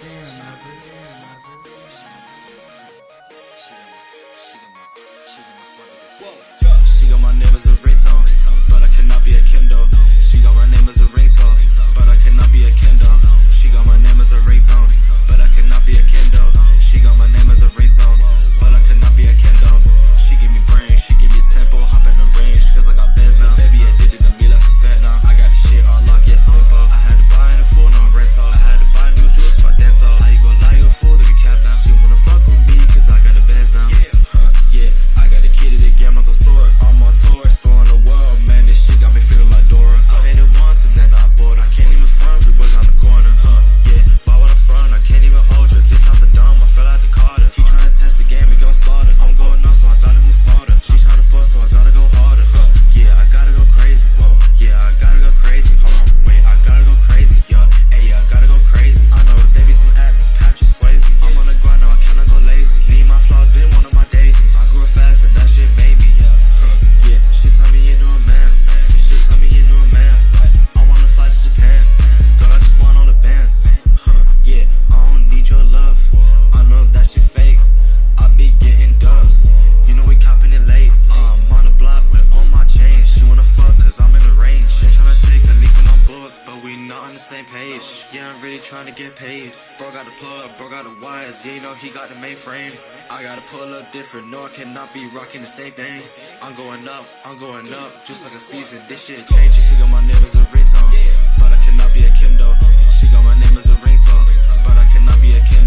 She got my name as a ringtone, but I cannot be a Kendall. She got my name as a ringtone, but I cannot be a Kendall. She got my name as a ringtone, but I cannot be a Kendall. She got my name as a ringtone, but I cannot be a Kendall. She give me brain, she give me tempo, hop in the range, cause I got bands now. Baby addicted to me, that's a fact now. I got the shit all locked, yeah, simple. I had to buy in full, no rental. I had to buy new jewels for my dental. How you gon' lie, you a fool to be capped now. She wanna fuck with me, cause I got the bands now. Yeah, I got a kid of the game, I go soar. On my tour, exploring the world, man, this shit got me feeling like Dora. I made it once and then I bought. I can't even front, we was on the corner. Yeah, bought what I'm front, I can't even hold you. This off the dome, I fell out the Carter. He tryna test the game, we gon' slaughter. I'm going nuts, so I gotta move smarter. She tryna fuck, so I gotta go harder. Yeah, I gotta go crazy. Whoa, yeah, I gotta go crazy. Hold on, wait, I gotta go crazy. Yeah, hey, I gotta go crazy. I know they be some actors, Patrick Swayze. I'm on the grind now, I cannot go lazy. Need my flaws, been one of my daisies. I grew up fast and that shit made me. Yeah, she turned me into a man. She turned me into a man. I wanna fly to Japan. Girl, I just want all the bands. Yeah, I don't need your love. I know that shit fake. I be getting dubs. You know we copping it late. I'm on the block with all my chains. She wanna fuck cause I'm in the range. She tryna take a leaf from my book, but we not on the same page. Yeah, I'm really trying to get paid. Bro got the plug, bro got the wires. Yeah, you know he got the mainframe. I gotta pull up different. No, I cannot be rocking the same thing. I'm going up, just like a season. This shit changing. She got my name as a ringtone, but I cannot be a Kendall. She got my name as a ringtone, but I cannot be a Kendall.